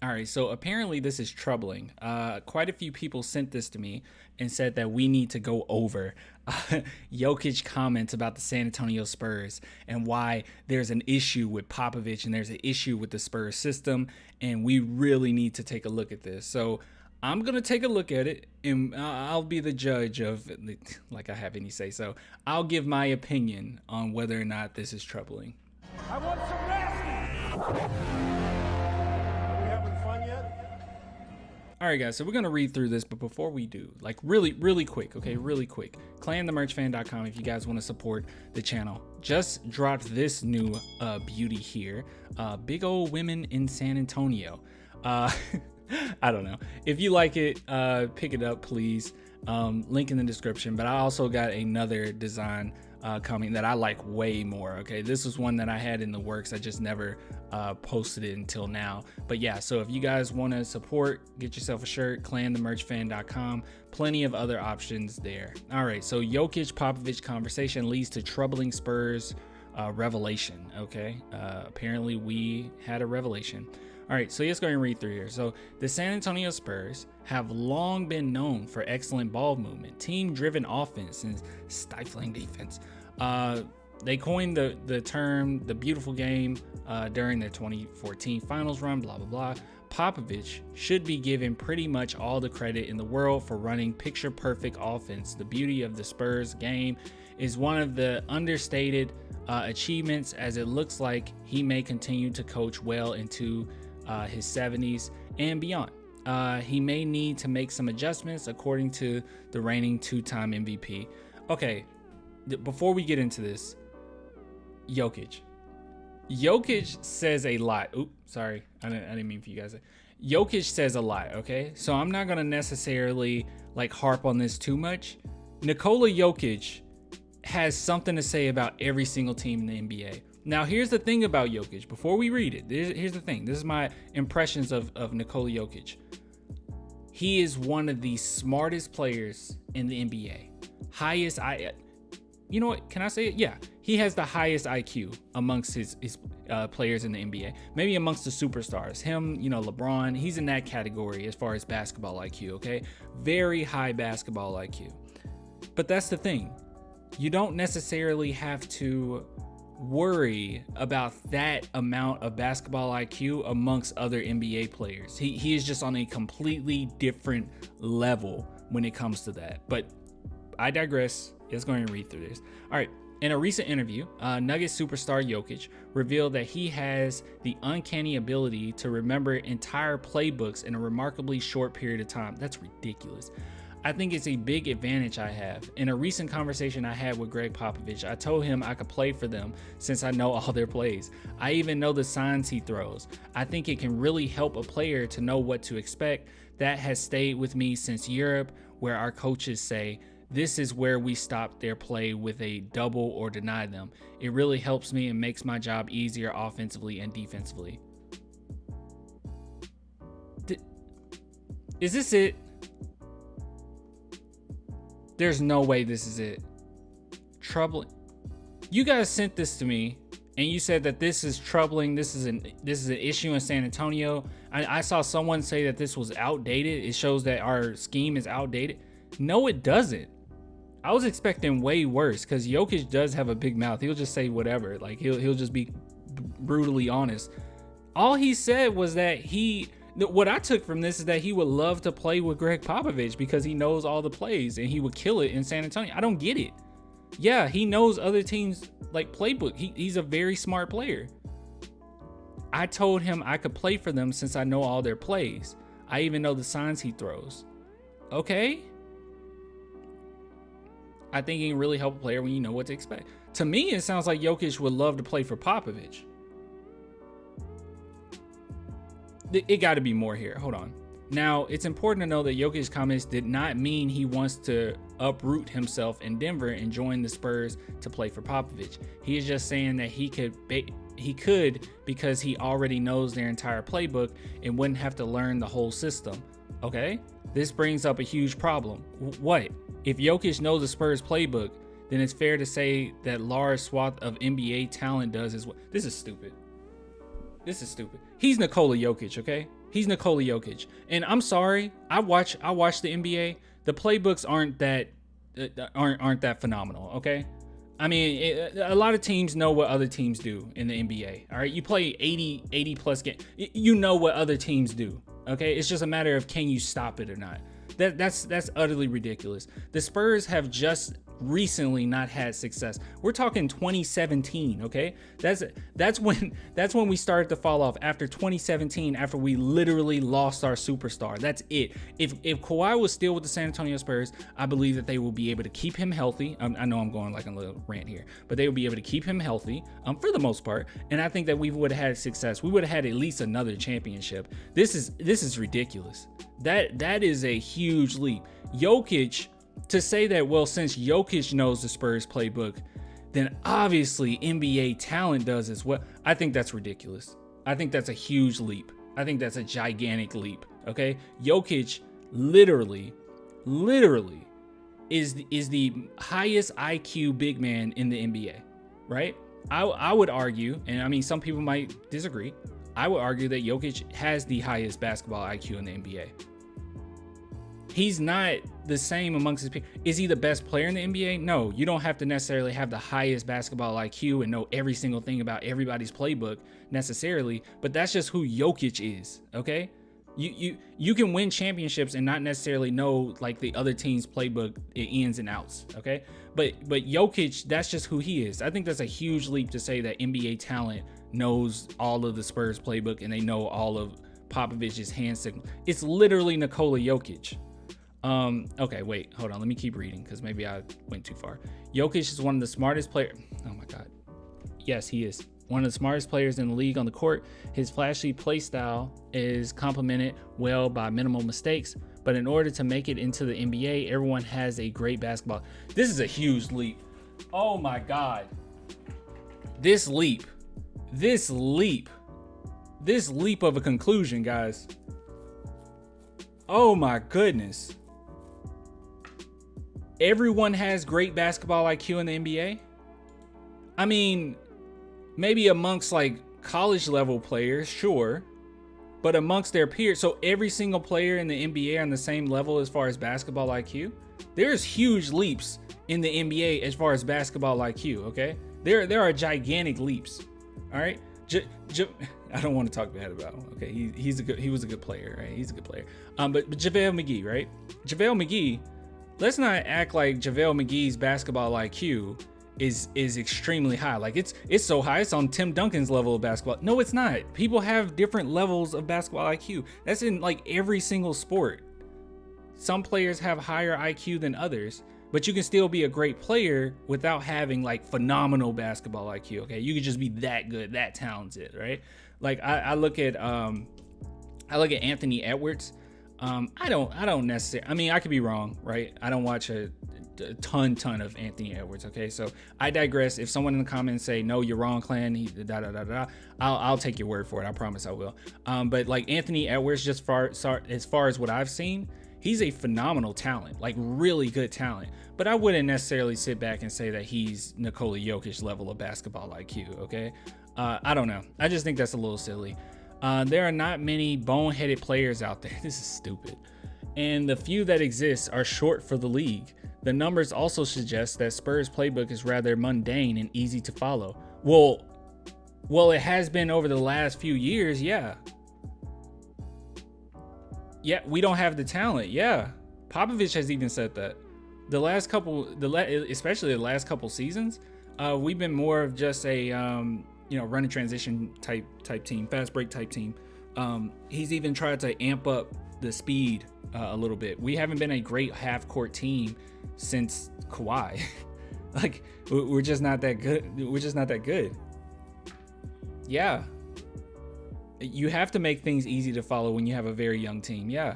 All right, so apparently this is troubling. Quite a few people sent this to me and said that we need to go over Jokic comments about the San Antonio Spurs and why there's an issue with Popovich and there's an issue with the Spurs system, and we really need to take a look at this. So I'm going to take a look at it, and I'll be the judge of, like I have any say. So I'll give my opinion on whether or not this is troubling. I want some nasty. All right, guys, so we're going to read through this, but before we do, like really quick, okay, really quick, clanthemerchfan.com if you guys want to support the channel. Just dropped this new beauty here, big old women in San Antonio. I don't know. If you like it, pick it up, please. Link in the description, but I also got another design coming that I like way more. Okay, this was one that I had in the works. I just never posted it until now. But yeah, so if you guys want to support, get yourself a shirt, clanthemerchfan.com. Plenty of other options there. All right, so Jokic Popovich conversation leads to troubling Spurs revelation. Okay, apparently we had a revelation. All right, so let's go and read through here. So the San Antonio Spurs have long been known for excellent ball movement, team-driven offense, and stifling defense. They coined the term the beautiful game during their 2014 finals run, blah, blah, blah. Popovich should be given pretty much all the credit in the world for running picture-perfect offense. The beauty of the Spurs game is one of the understated achievements, as it looks like he may continue to coach well into his 70s and beyond. He may need to make some adjustments, according to the reigning two-time MVP. Okay, before we get into this, Jokic says a lot. Oops, sorry, I didn't mean for you guys to. Jokic says a lot, okay? So I'm not gonna necessarily like harp on this too much. Nikola Jokic has something to say about every single team in the NBA. Now, here's the thing about Jokic. Before we read it, here's the thing. This is my impressions of Nikola Jokic. He is one of the smartest players in the NBA. You know what? Can I say it? Yeah. He has the highest IQ amongst his players in the NBA. Maybe amongst the superstars. Him, LeBron, he's in that category as far as basketball IQ, okay? Very high basketball IQ. But that's the thing. You don't necessarily have to worry about that amount of basketball IQ amongst other NBA players. He is just on a completely different level when it comes to that. But I digress. Let's go ahead and read through this. All right. In a recent interview, Nuggets superstar Jokic revealed that he has the uncanny ability to remember entire playbooks in a remarkably short period of time. That's ridiculous. I think it's a big advantage I have. In a recent conversation I had with Greg Popovich, I told him I could play for them since I know all their plays. I even know the signs he throws. I think it can really help a player to know what to expect. That has stayed with me since Europe, where our coaches say, this is where we stop their play with a double or deny them. It really helps me and makes my job easier offensively and defensively. Is this it? There's no way this is it. Troubling. You guys sent this to me and you said that this is troubling. This is an issue in San Antonio. I saw someone say that this was outdated. It shows that our scheme is outdated. No, it doesn't. I was expecting way worse because Jokic does have a big mouth. He'll just say whatever. Like he'll just be brutally honest. All he said was that what I took from this is that he would love to play with Greg Popovich because he knows all the plays and he would kill it in San Antonio. I don't get it. Yeah, he knows other teams like playbook. He's a very smart player. I told him I could play for them since I know all their plays. I even know the signs he throws. Okay. I think he can really help a player when you know what to expect. To me, it sounds like Jokic would love to play for Popovich. It got to be more here. Hold on. Now, it's important to know that Jokic's comments did not mean he wants to uproot himself in Denver and join the Spurs to play for Popovich. He is just saying that he could because he already knows their entire playbook and wouldn't have to learn the whole system. Okay? This brings up a huge problem. What? If Jokic knows the Spurs playbook, then it's fair to say that large swath of NBA talent does as well. This is stupid. This is stupid. He's Nikola Jokic, okay? He's Nikola Jokic. And I'm sorry, I watch the NBA. The playbooks aren't that phenomenal, okay? I mean, a lot of teams know what other teams do in the NBA. All right, you play 80 plus games. You know what other teams do. Okay, it's just a matter of can you stop it or not. That's utterly ridiculous. The Spurs have just recently not had success. We're talking 2017, okay? That's when we started to fall off, after 2017, after we literally lost our superstar. That's it. If Kawhi was still with the San Antonio Spurs, I believe that they will be able to keep him healthy. I know I'm going like a little rant here, but they will be able to keep him healthy for the most part, and I think that we would have had success. We would have had at least another championship. This is ridiculous. That is a huge leap. Jokic, to say that, well, since Jokic knows the Spurs playbook, then obviously NBA talent does as well. I think that's ridiculous. I think that's a huge leap. I think that's a gigantic leap. Okay, Jokic literally is the highest IQ big man in the NBA, right? I would argue, and I mean some people might disagree, I would argue that Jokic has the highest basketball IQ in the NBA. He's not the same amongst his peers. Is he the best player in the NBA? No, you don't have to necessarily have the highest basketball IQ and know every single thing about everybody's playbook necessarily, but that's just who Jokic is, okay? You can win championships and not necessarily know like the other team's playbook, ins and outs, okay? But Jokic, that's just who he is. I think that's a huge leap to say that NBA talent knows all of the Spurs playbook and they know all of Popovich's hand signal. It's literally Nikola Jokic. Okay, wait, hold on. Let me keep reading because maybe I went too far. Jokic is one of the smartest players. Oh my God. Yes, he is one of the smartest players in the league on the court. His flashy play style is complemented well by minimal mistakes, but in order to make it into the NBA, everyone has a great basketball. This is a huge leap. Oh my God. This leap of a conclusion, guys. Oh my goodness. Everyone has great basketball IQ in the NBA. I mean, maybe amongst like college level players, sure, but amongst their peers. So every single player in the NBA are on the same level as far as basketball IQ. There's huge leaps in the NBA as far as basketball IQ. Okay, there are gigantic leaps. All right. I don't want to talk bad about him. Okay, he was a good player, right? He's a good player. But JaVale McGee, right? JaVale McGee. Let's not act like JaVale McGee's basketball IQ is extremely high. Like it's so high, it's on Tim Duncan's level of basketball. No, it's not. People have different levels of basketball IQ. That's in like every single sport. Some players have higher IQ than others, but you can still be a great player without having like phenomenal basketball IQ. Okay, you could just be that good, that talented, right? Like I look at Anthony Edwards. I don't necessarily. I mean, I could be wrong, right? I don't watch a ton of Anthony Edwards. Okay, so I digress. If someone in the comments say no, you're wrong, Clan, I'll take your word for it. I promise I will. But like Anthony Edwards, just as far as what I've seen, he's a phenomenal talent, like really good talent. But I wouldn't necessarily sit back and say that he's Nikola Jokic level of basketball IQ. Okay, I don't know. I just think that's a little silly. There are not many boneheaded players out there. This is stupid. And the few that exist are short for the league. The numbers also suggest that Spurs playbook is rather mundane and easy to follow. Well, it has been over the last few years, yeah. Yeah, we don't have the talent, yeah. Popovich has even said that. Especially the last couple seasons, we've been more of just a run and transition type team, fast break type team. He's even tried to amp up the speed a little bit. We haven't been a great half court team since Kawhi. Like we're just not that good. Yeah. You have to make things easy to follow when you have a very young team. Yeah.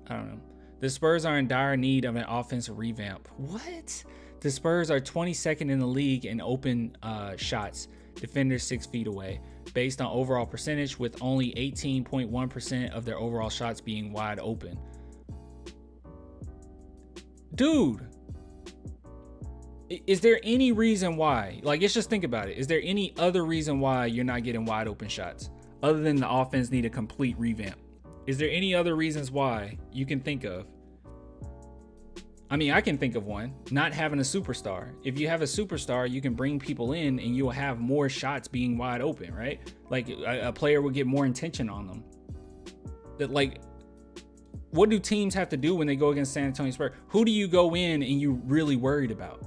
I don't know. The Spurs are in dire need of an offensive revamp. What? The Spurs are 22nd in the league in open shots. Defenders 6 feet away, based on overall percentage, with only 18.1% of their overall shots being wide open. Dude, is there any reason why? Like, let's just think about it. Is there any other reason why you're not getting wide open shots other than the offense need a complete revamp? Is there any other reasons why you can think of? I mean, I can think of one. Not having a superstar. If you have a superstar, you can bring people in and you'll have more shots being wide open, right? Like a player will get more attention on them. That, like, what do teams have to do when they go against San Antonio Spurs? Who do you go in and you really worried about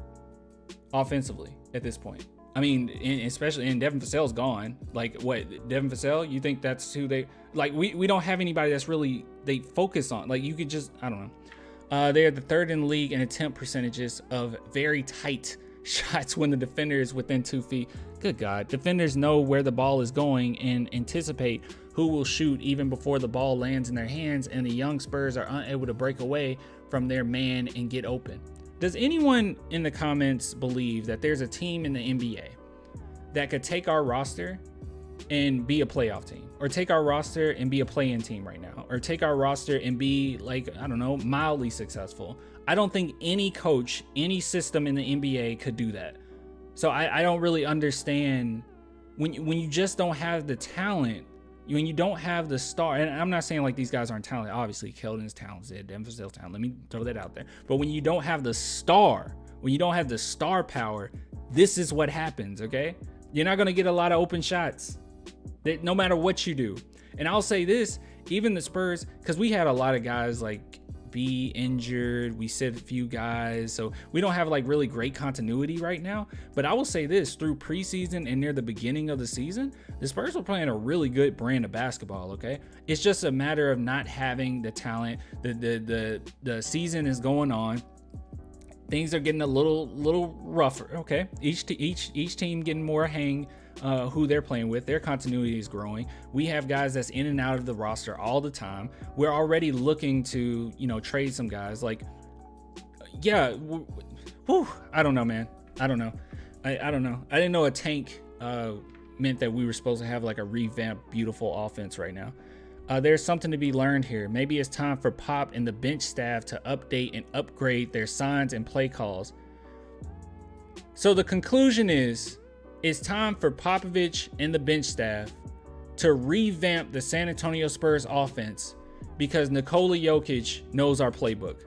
offensively at this point? I mean, especially in Devin Vassell's gone. Like, what, Devin Vassell? You think that's who they like? We don't have anybody that's really they focus on. Like, you could just, I don't know. They are the third in the league in attempt percentages of very tight shots when the defender is within 2 feet. Good God, defenders know where the ball is going and anticipate who will shoot even before the ball lands in their hands, and the young Spurs are unable to break away from their man and get open. Does anyone in the comments believe that there's a team in the NBA that could take our roster and be a playoff team, or take our roster and be a play-in team right now, or take our roster and be, like, I don't know, mildly successful? I don't think any coach, any system in the NBA could do that. So I don't really understand when you just don't have the talent, when you don't have the star. And I'm not saying like these guys aren't talented. Obviously, Keldon's talented, Devin Vassell's talented. Let me throw that out there. But when you don't have the star, when you don't have the star power, this is what happens, okay? You're not going to get a lot of open shots, no matter what you do. And I'll say this, even the Spurs, because we had a lot of guys like be injured. We said a few guys, so we don't have like really great continuity right now. But I will say this, through preseason and near the beginning of the season, the Spurs were playing a really good brand of basketball, okay? It's just a matter of not having the talent. The season is going on. Things are getting a little rougher, okay? Each team getting more hang who they're playing with. Their continuity is growing. We have guys that's in and out of the roster all the time. We're already looking to, trade some guys. Like, yeah, I don't know, man. I don't know. I don't know. I didn't know a tank meant that we were supposed to have like a revamped, beautiful offense right now. There's something to be learned here. Maybe it's time for Pop and the bench staff to update and upgrade their signs and play calls. So the conclusion is, it's time for Popovich and the bench staff to revamp the San Antonio Spurs offense because Nikola Jokic knows our playbook.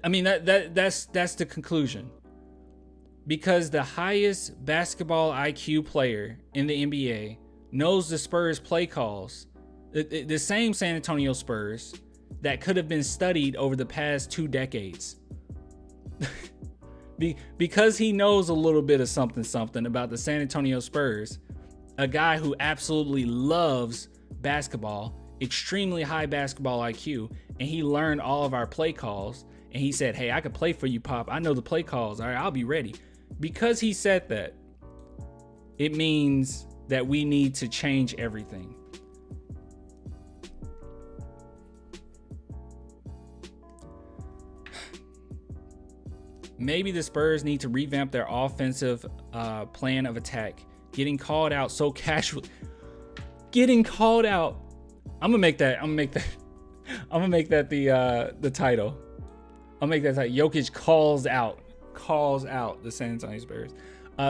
I mean, that's the conclusion. Because the highest basketball IQ player in the NBA knows the Spurs play calls. The same San Antonio Spurs that could have been studied over the past 2 decades. Because he knows a little bit of something about the San Antonio Spurs, a guy who absolutely loves basketball, extremely high basketball IQ, and he learned all of our play calls, and he said, hey, I could play for you, Pop. I know the play calls. All right, I'll be ready. Because he said that, it means that we need to change everything. Maybe the Spurs need to revamp their offensive plan of attack. Getting called out so casually. Getting called out. I'm gonna make that the title. I'll make that title. Jokic calls out the San Antonio Spurs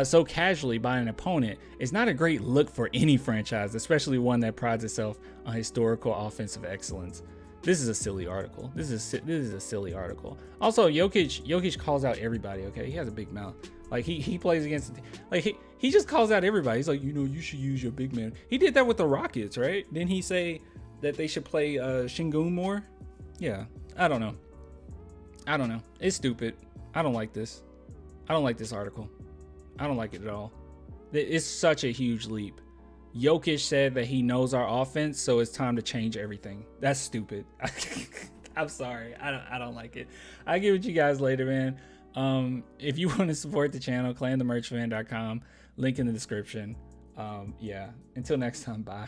so casually by an opponent. It's not a great look for any franchise, especially one that prides itself on historical offensive excellence. This is a silly article. This is a silly article. Also, Jokic calls out everybody, okay? He has a big mouth. Like, he plays against, like, he just calls out everybody. He's like, you should use your big man. He did that with the Rockets, right? Didn't he say that they should play Şengün more? Yeah, I don't know. It's stupid. I don't like this. I don't like this article. I don't like it at all. It's such a huge leap. Jokic said that he knows our offense, so it's time to change everything. That's stupid. I'm sorry. I don't like it. I'll get with you guys later, man. If you want to support the channel, clanthemerchfan.com. Link in the description. Yeah. Until next time, bye.